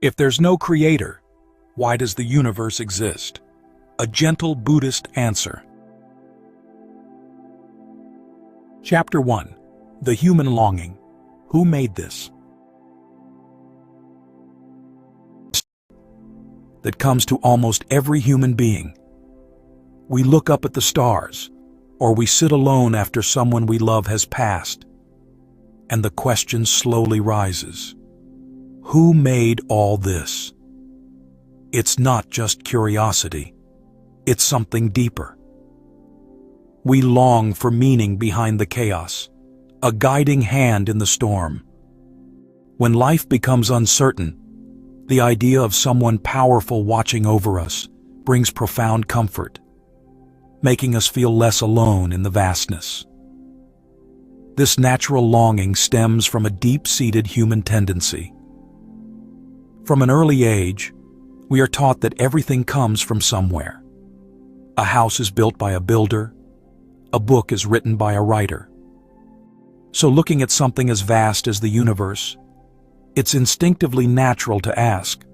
If there's no creator, why does the universe exist? A gentle Buddhist answer. Chapter 1. The Human Longing. Who made this? That comes to almost every human being. We look up at the stars, or we sit alone after someone we love has passed, and the question slowly rises. Who made all this? It's not just curiosity. It's something deeper. We long for meaning behind the chaos, a guiding hand in the storm. When life becomes uncertain, the idea of someone powerful watching over us brings profound comfort, making us feel less alone in the vastness. This natural longing stems from a deep-seated human tendency. From an early age, we are taught that everything comes from somewhere. A house is built by a builder, a book is written by a writer. So looking at something as vast as the universe, it's instinctively natural to ask,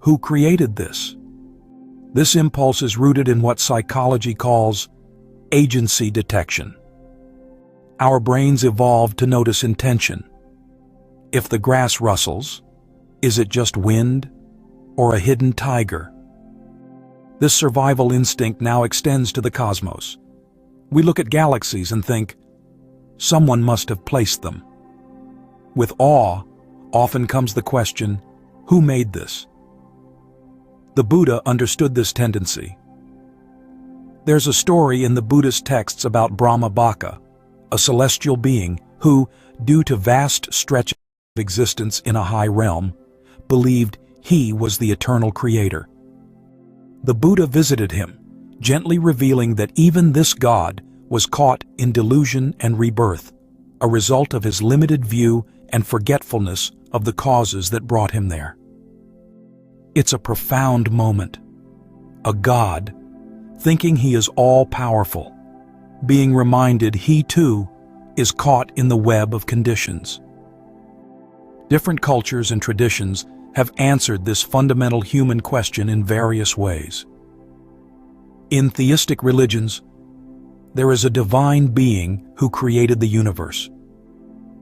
who created this? This impulse is rooted in what psychology calls agency detection. Our brains evolved to notice intention. If the grass rustles, is it just wind or a hidden tiger? This survival instinct now extends to the cosmos. We look at galaxies and think, someone must have placed them. With awe, often comes the question, who made this? The Buddha understood this tendency. There's a story in the Buddhist texts about Brahmabhaka, a celestial being who, due to vast stretches of existence in a high realm, believed he was the eternal creator. The Buddha visited him, gently revealing that even this God was caught in delusion and rebirth, a result of his limited view and forgetfulness of the causes that brought him there. It's a profound moment. A God, thinking he is all-powerful, being reminded he too is caught in the web of conditions. Different cultures and traditions have answered this fundamental human question in various ways. In theistic religions, there is a divine being who created the universe,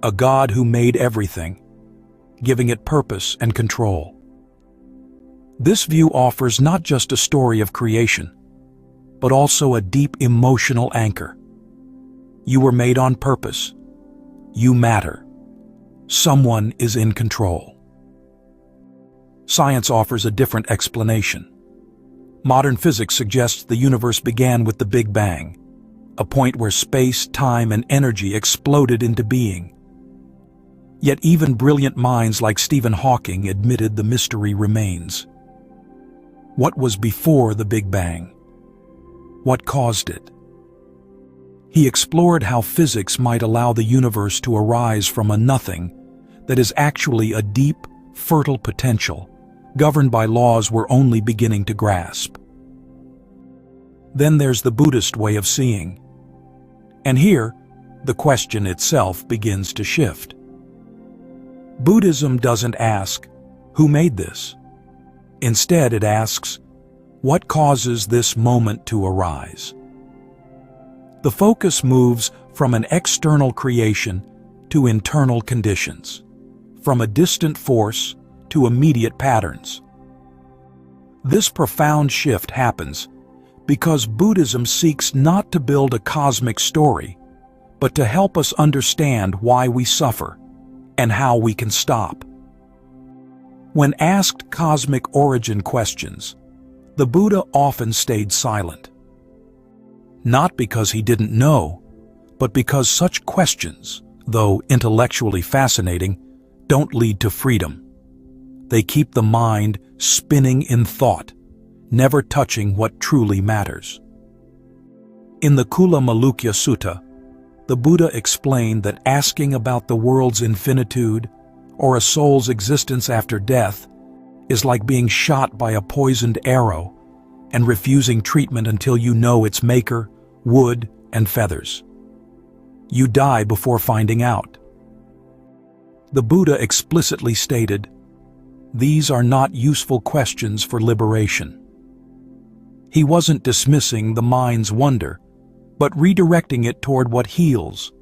a God who made everything, giving it purpose and control. This view offers not just a story of creation, but also a deep emotional anchor. You were made on purpose. You matter. Someone is in control. Science offers a different explanation. Modern physics suggests the universe began with the Big Bang, a point where space, time, and energy exploded into being. Yet even brilliant minds like Stephen Hawking admitted the mystery remains. What was before the Big Bang? What caused it? He explored how physics might allow the universe to arise from a nothing that is actually a deep, fertile potential, governed by laws we're only beginning to grasp. Then there's the Buddhist way of seeing. And here, the question itself begins to shift. Buddhism doesn't ask, who made this? Instead, it asks, what causes this moment to arise? The focus moves from an external creation to internal conditions, from a distant force to immediate patterns. This profound shift happens because Buddhism seeks not to build a cosmic story, but to help us understand why we suffer and how we can stop. When asked cosmic origin questions, the Buddha often stayed silent. Not because he didn't know, but because such questions, though intellectually fascinating, don't lead to freedom. They keep the mind spinning in thought, never touching what truly matters. In the Kula Malukya Sutta, the Buddha explained that asking about the world's infinitude or a soul's existence after death is like being shot by a poisoned arrow and refusing treatment until you know its maker, wood, and feathers. You die before finding out. The Buddha explicitly stated, these are not useful questions for liberation. He wasn't dismissing the mind's wonder, but redirecting it toward what heals,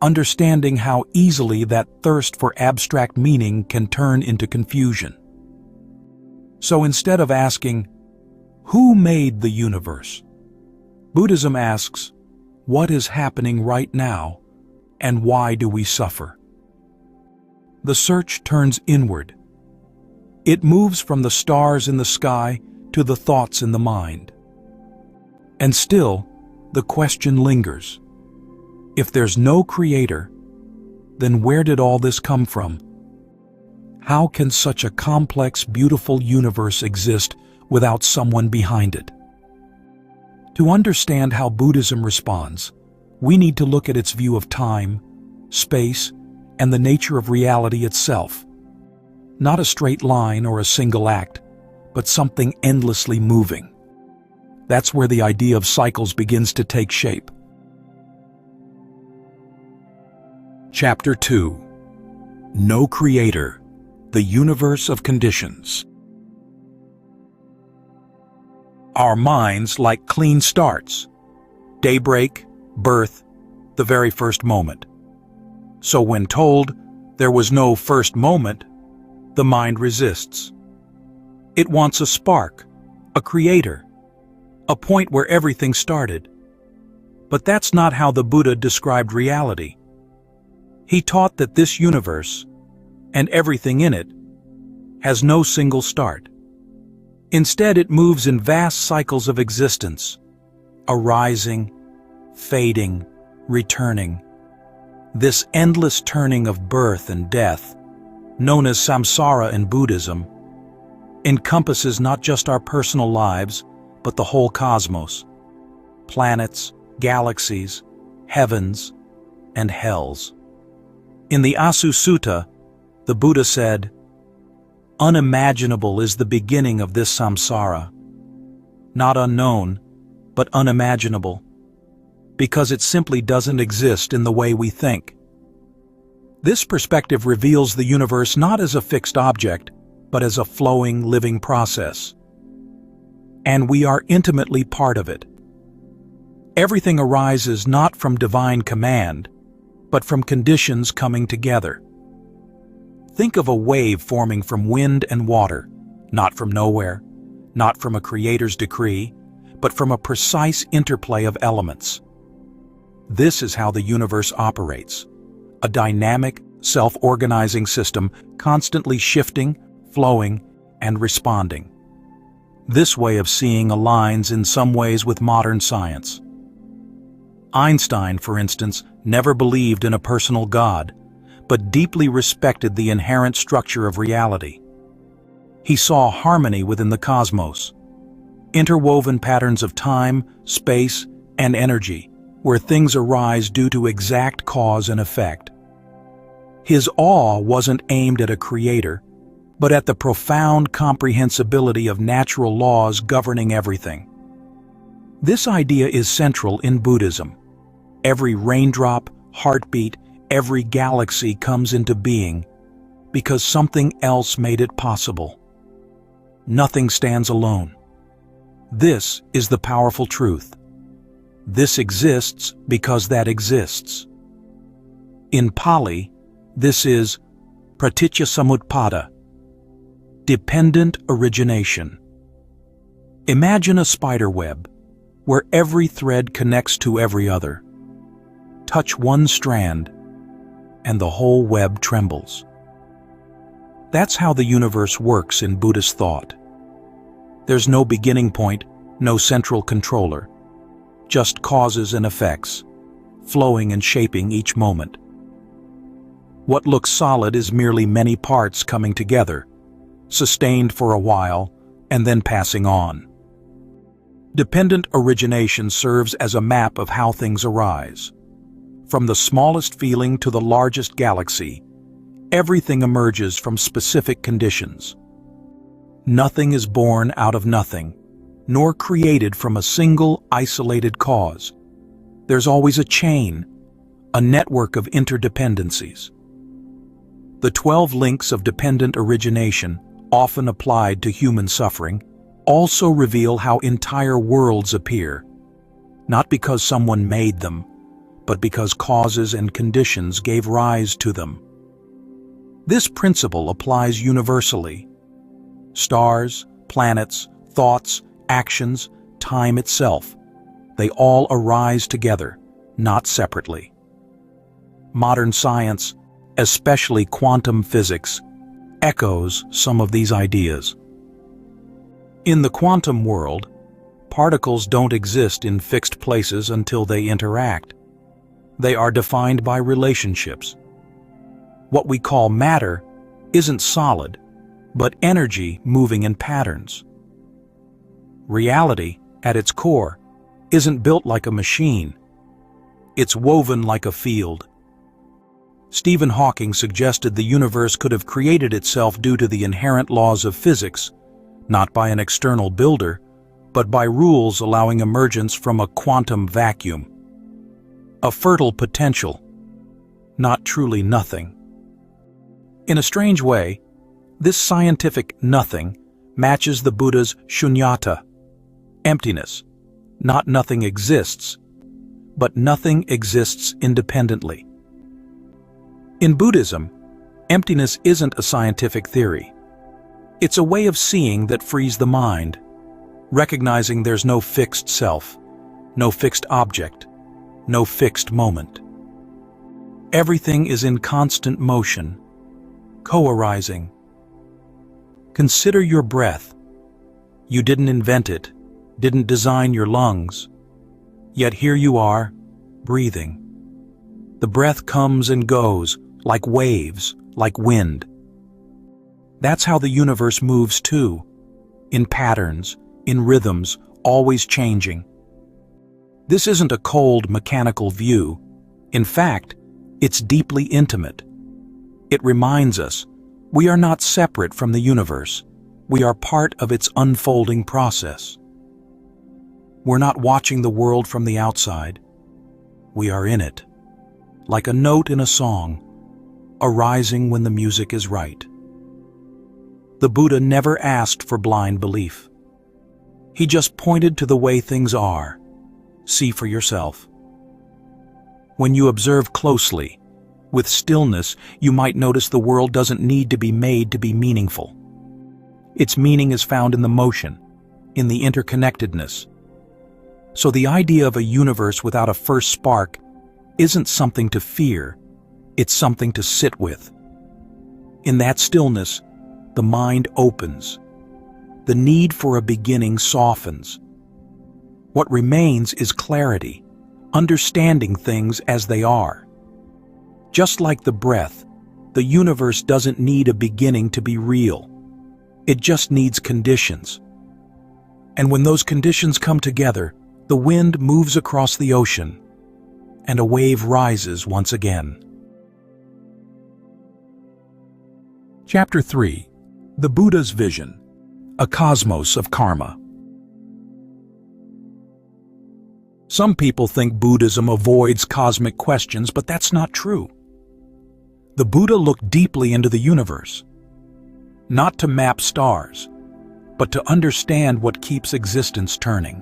understanding how easily that thirst for abstract meaning can turn into confusion. So instead of asking, "Who made the universe?" Buddhism asks, "What is happening right now, and why do we suffer?" The search turns inward. It moves from the stars in the sky to the thoughts in the mind. And still, the question lingers. If there's no creator, then where did all this come from? How can such a complex, beautiful universe exist without someone behind it? To understand how Buddhism responds, we need to look at its view of time, space, and the nature of reality itself. Not a straight line or a single act, but something endlessly moving. That's where the idea of cycles begins to take shape. Chapter 2. No Creator, the Universe of Conditions. Our minds like clean starts. Daybreak, birth, the very first moment. So when told there was no first moment, the mind resists. It wants a spark, a creator, a point where everything started. But that's not how the Buddha described reality. He taught that this universe, and everything in it, has no single start. Instead, it moves in vast cycles of existence, arising, fading, returning. This endless turning of birth and death, known as samsara in Buddhism, encompasses not just our personal lives, but the whole cosmos, planets, galaxies, heavens, and hells. In the Asu Sutta, the Buddha said, "Unimaginable is the beginning of this samsara, not unknown, but unimaginable, because it simply doesn't exist in the way we think." This perspective reveals the universe not as a fixed object, but as a flowing, living process. And we are intimately part of it. Everything arises not from divine command, but from conditions coming together. Think of a wave forming from wind and water, not from nowhere, not from a creator's decree, but from a precise interplay of elements. This is how the universe operates, a dynamic, self-organizing system constantly shifting, flowing, and responding. This way of seeing aligns in some ways with modern science. Einstein, for instance, never believed in a personal God, but deeply respected the inherent structure of reality. He saw harmony within the cosmos, interwoven patterns of time, space, and energy, where things arise due to exact cause and effect. His awe wasn't aimed at a creator, but at the profound comprehensibility of natural laws governing everything. This idea is central in Buddhism. Every raindrop, heartbeat, every galaxy comes into being because something else made it possible. Nothing stands alone. This is the powerful truth. This exists because that exists. In Pali, this is Praticcasamutpada, dependent origination. Imagine a spider web where every thread connects to every other. Touch one strand, and the whole web trembles. That's how the universe works in Buddhist thought. There's no beginning point, no central controller, just causes and effects, flowing and shaping each moment. What looks solid is merely many parts coming together, sustained for a while, and then passing on. Dependent origination serves as a map of how things arise. From the smallest feeling to the largest galaxy, everything emerges from specific conditions. Nothing is born out of nothing, nor created from a single isolated cause. There's always a chain, a network of interdependencies. The 12 links of dependent origination, often applied to human suffering, also reveal how entire worlds appear, not because someone made them, but because causes and conditions gave rise to them. This principle applies universally. Stars, planets, thoughts, actions, time itself, they all arise together, not separately. Modern science, especially quantum physics, echoes some of these ideas. In the quantum world, particles don't exist in fixed places until they interact. They are defined by relationships. What we call matter isn't solid, but energy moving in patterns. Reality, at its core, isn't built like a machine. It's woven like a field. Stephen Hawking suggested the universe could have created itself due to the inherent laws of physics, not by an external builder, but by rules allowing emergence from a quantum vacuum. A fertile potential, not truly nothing. In a strange way, this scientific nothing matches the Buddha's shunyata, emptiness. Not nothing exists, but nothing exists independently. In Buddhism, emptiness isn't a scientific theory. It's a way of seeing that frees the mind, recognizing there's no fixed self, no fixed object, no fixed moment. Everything is in constant motion, co-arising. Consider your breath. You didn't invent it, didn't design your lungs, yet here you are, breathing. The breath comes and goes, like waves, like wind. That's how the universe moves too, in patterns, in rhythms, always changing. This isn't a cold, mechanical view. In fact, it's deeply intimate. It reminds us, we are not separate from the universe. We are part of its unfolding process. We're not watching the world from the outside. We are in it, like a note in a song, arising when the music is right. The Buddha never asked for blind belief. He just pointed to the way things are. See for yourself. When you observe closely, with stillness, you might notice the world doesn't need to be made to be meaningful. Its meaning is found in the motion, in the interconnectedness. So the idea of a universe without a first spark isn't something to fear, it's something to sit with. In that stillness, the mind opens. The need for a beginning softens. What remains is clarity, understanding things as they are. Just like the breath, the universe doesn't need a beginning to be real. It just needs conditions. And when those conditions come together, the wind moves across the ocean, and a wave rises once again. Chapter 3. The Buddha's Vision, a Cosmos of Karma. Some people think Buddhism avoids cosmic questions, but that's not true. The Buddha looked deeply into the universe, not to map stars, but to understand what keeps existence turning.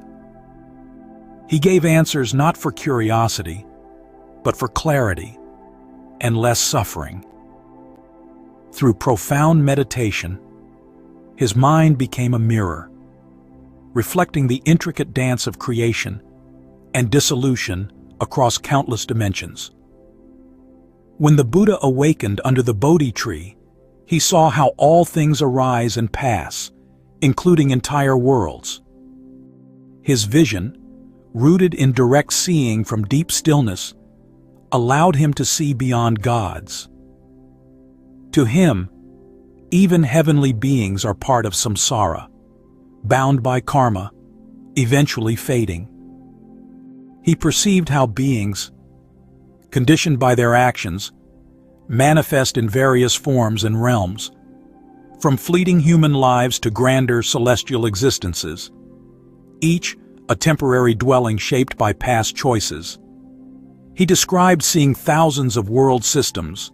He gave answers not for curiosity, but for clarity and less suffering. Through profound meditation, his mind became a mirror, reflecting the intricate dance of creation and dissolution across countless dimensions. When the Buddha awakened under the Bodhi tree, he saw how all things arise and pass, including entire worlds. His vision, rooted in direct seeing from deep stillness, allowed him to see beyond gods. To him, even heavenly beings are part of samsara, bound by karma, eventually fading. He perceived how beings, conditioned by their actions, manifest in various forms and realms, from fleeting human lives to grander celestial existences, each a temporary dwelling shaped by past choices. He described seeing thousands of world systems,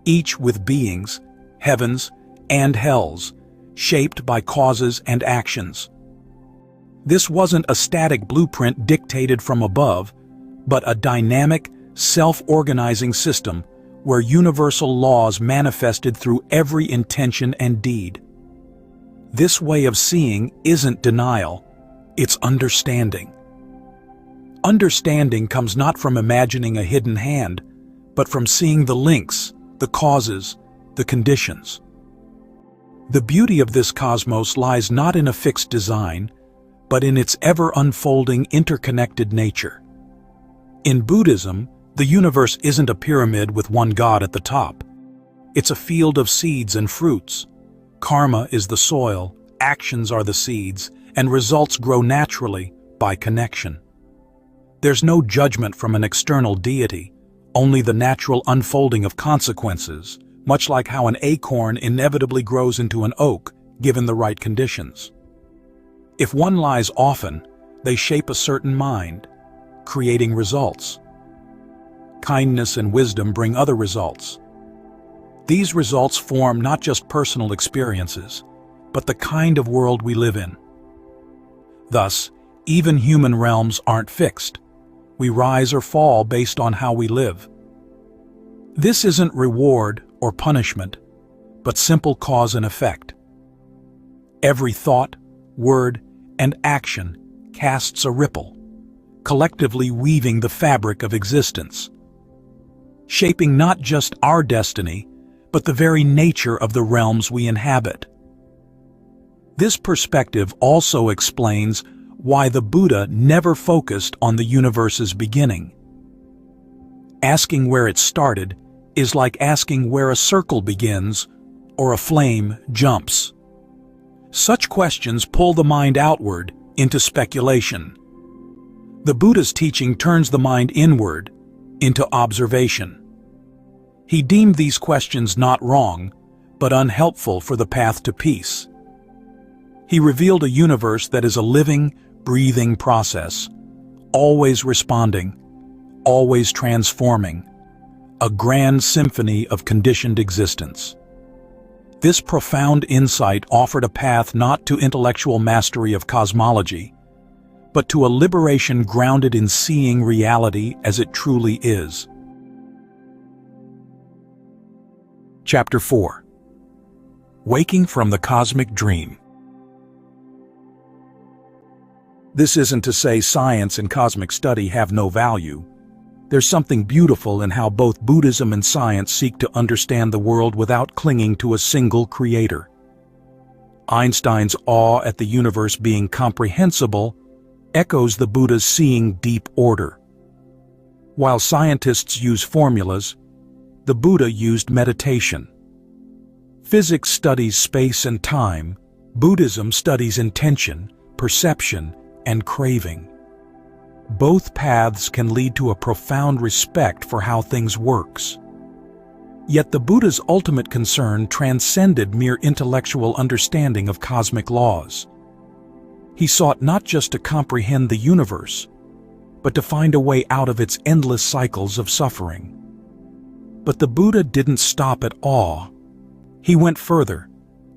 each with beings, heavens, and hells, shaped by causes and actions. This wasn't a static blueprint dictated from above, but a dynamic, self-organizing system where universal laws manifested through every intention and deed. This way of seeing isn't denial, it's understanding. Understanding comes not from imagining a hidden hand, but from seeing the links, the causes, the conditions. The beauty of this cosmos lies not in a fixed design, but in its ever-unfolding, interconnected nature. In Buddhism, the universe isn't a pyramid with one god at the top. It's a field of seeds and fruits. Karma is the soil, actions are the seeds, and results grow naturally by connection. There's no judgment from an external deity, only the natural unfolding of consequences, much like how an acorn inevitably grows into an oak, given the right conditions. If one lies often, they shape a certain mind, creating results. Kindness and wisdom bring other results. These results form not just personal experiences, but the kind of world we live in. Thus, even human realms aren't fixed. We rise or fall based on how we live. This isn't reward or punishment, but simple cause and effect. Every thought, word, and action casts a ripple, collectively weaving the fabric of existence, shaping not just our destiny, but the very nature of the realms we inhabit. This perspective also explains why the Buddha never focused on the universe's beginning. Asking where it started is like asking where a circle begins or a flame jumps. Such questions pull the mind outward into speculation. The Buddha's teaching turns the mind inward into observation. He deemed these questions not wrong, but unhelpful for the path to peace. He revealed a universe that is a living, breathing process, always responding, always transforming, a grand symphony of conditioned existence. This profound insight offered a path not to intellectual mastery of cosmology, but to a liberation grounded in seeing reality as it truly is. Chapter 4. Waking from the Cosmic Dream. This isn't to say science and cosmic study have no value. There's something beautiful in how both Buddhism and science seek to understand the world without clinging to a single creator. Einstein's awe at the universe being comprehensible echoes the Buddha's seeing deep order. While scientists use formulas, the Buddha used meditation. Physics studies space and time, Buddhism studies intention, perception, and craving. Both paths can lead to a profound respect for how things works. Yet the Buddha's ultimate concern transcended mere intellectual understanding of cosmic laws. He sought not just to comprehend the universe, but to find a way out of its endless cycles of suffering. But the Buddha didn't stop at awe. He went further,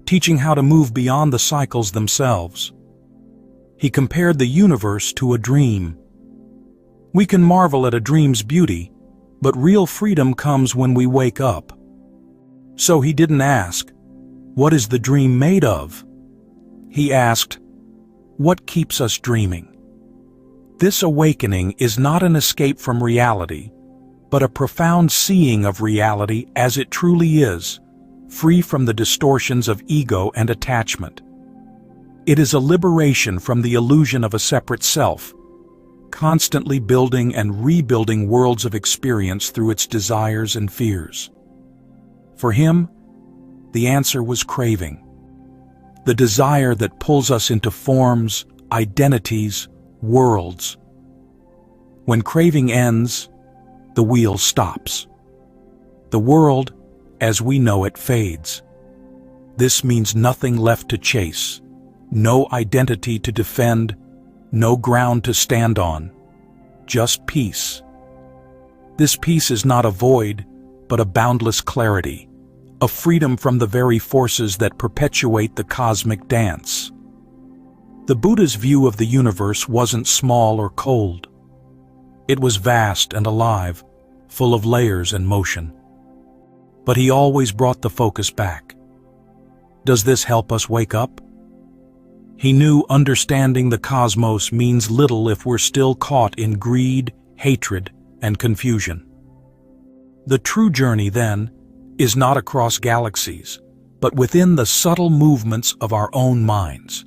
teaching how to move beyond the cycles themselves. He compared the universe to a dream. We can marvel at a dream's beauty, but real freedom comes when we wake up. So he didn't ask, "What is the dream made of?" He asked, "What keeps us dreaming?" This awakening is not an escape from reality, but a profound seeing of reality as it truly is, free from the distortions of ego and attachment. It is a liberation from the illusion of a separate self, constantly building and rebuilding worlds of experience through its desires and fears. For him, the answer was craving. The desire that pulls us into forms, identities, worlds. When craving ends, the wheel stops. The world, as we know it, fades. This means nothing left to chase, no identity to defend, no ground to stand on, just peace. This peace is not a void, but a boundless clarity, a freedom from the very forces that perpetuate the cosmic dance. The Buddha's view of the universe wasn't small or cold. It was vast and alive, full of layers and motion. But he always brought the focus back. Does this help us wake up? He knew understanding the cosmos means little if we're still caught in greed, hatred, and confusion. The true journey, then, is not across galaxies, but within the subtle movements of our own minds.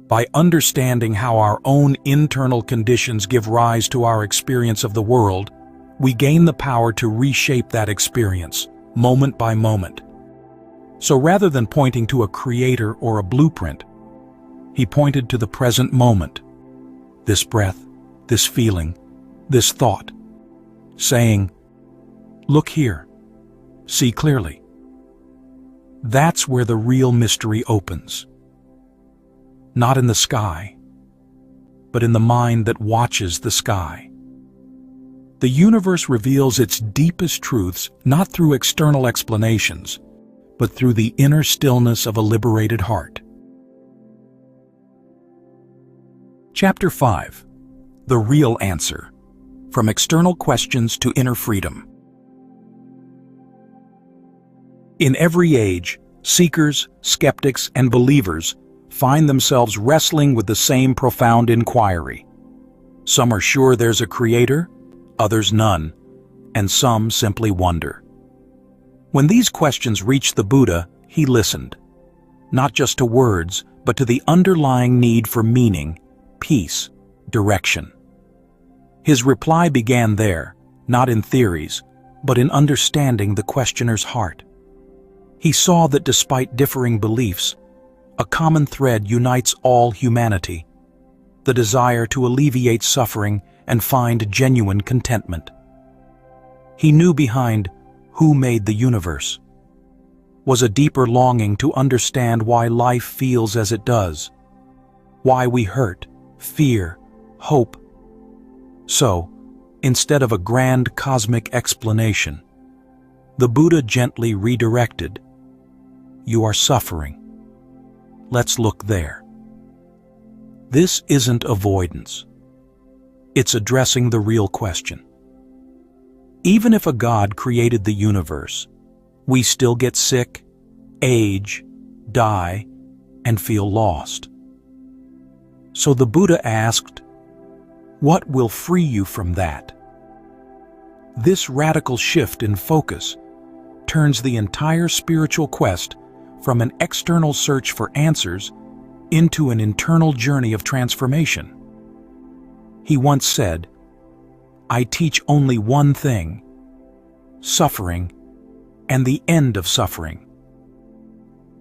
By understanding how our own internal conditions give rise to our experience of the world, we gain the power to reshape that experience, moment by moment. So rather than pointing to a creator or a blueprint, he pointed to the present moment, this breath, this feeling, this thought, saying, "Look here, see clearly." That's where the real mystery opens. Not in the sky, but in the mind that watches the sky. The universe reveals its deepest truths not through external explanations, but through the inner stillness of a liberated heart. Chapter 5. The Real Answer. From External Questions to Inner Freedom. In every age, seekers, skeptics, and believers find themselves wrestling with the same profound inquiry. Some are sure there's a creator, others none, and some simply wonder. When these questions reached the Buddha, he listened, not just to words, but to the underlying need for meaning, peace, direction. His reply began there, not in theories, but in understanding the questioner's heart. He saw that despite differing beliefs, a common thread unites all humanity, the desire to alleviate suffering and find genuine contentment. He knew behind "Who made the universe?" was a deeper longing to understand why life feels as it does, why we hurt, fear, hope. So, instead of a grand cosmic explanation, the Buddha gently redirected, "You are suffering. Let's look there." This isn't avoidance. It's addressing the real question. Even if a God created the universe, we still get sick, age, die, and feel lost. So the Buddha asked, what will free you from that? This radical shift in focus turns the entire spiritual quest from an external search for answers into an internal journey of transformation. He once said, "I teach only one thing: suffering and the end of suffering."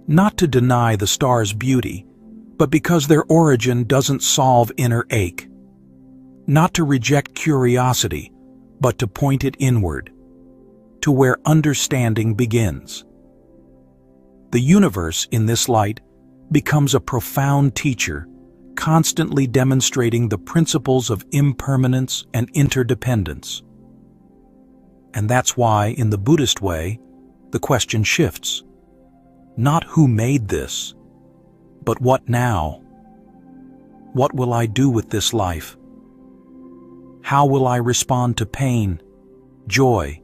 Not to deny the stars' beauty, but because their origin doesn't solve inner ache. Not to reject curiosity, but to point it inward, to where understanding begins. The universe, in this light, becomes a profound teacher, constantly demonstrating the principles of impermanence and interdependence. And that's why, in the Buddhist way, the question shifts. Not who made this, but what now? What will I do with this life? How will I respond to pain, joy,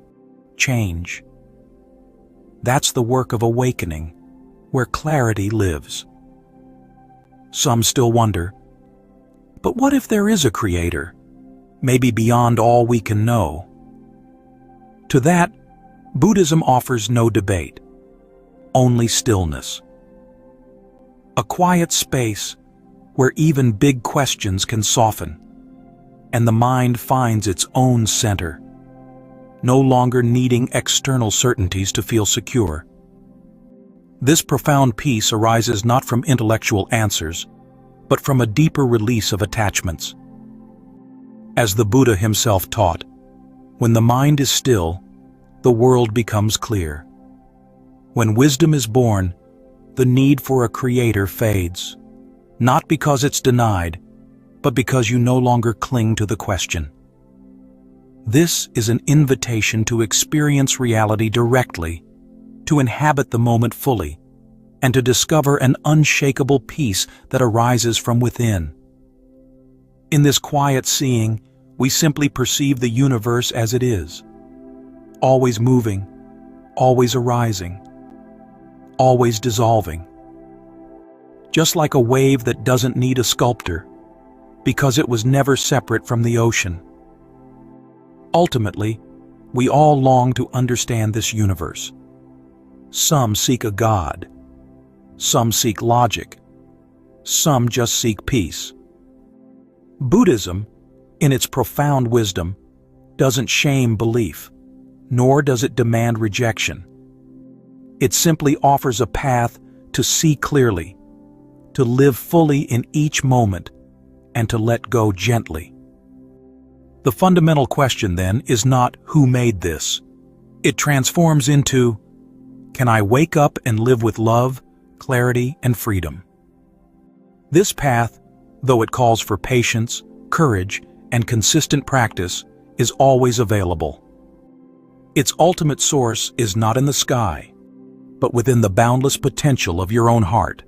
change? That's the work of awakening, where clarity lives. Some still wonder, but what if there is a creator, maybe beyond all we can know? To that, Buddhism offers no debate, only stillness. A quiet space where even big questions can soften, and the mind finds its own center, no longer needing external certainties to feel secure. This profound peace arises not from intellectual answers, but from a deeper release of attachments. As the Buddha himself taught, when the mind is still, the world becomes clear. When wisdom is born, the need for a creator fades, not because it's denied, but because you no longer cling to the question. This is an invitation to experience reality directly, to inhabit the moment fully, and to discover an unshakable peace that arises from within. In this quiet seeing, we simply perceive the universe as it is, always moving, always arising, always dissolving. Just like a wave that doesn't need a sculptor, because it was never separate from the ocean. Ultimately, we all long to understand this universe. Some seek a god, some seek logic, some just seek peace. Buddhism, in its profound wisdom, doesn't shame belief, nor does it demand rejection. It simply offers a path to see clearly, to live fully in each moment, and to let go gently. The fundamental question then is not who made this. It transforms into, can I wake up and live with love, clarity, and freedom? This path, though it calls for patience, courage, and consistent practice, is always available. Its ultimate source is not in the sky, but within the boundless potential of your own heart.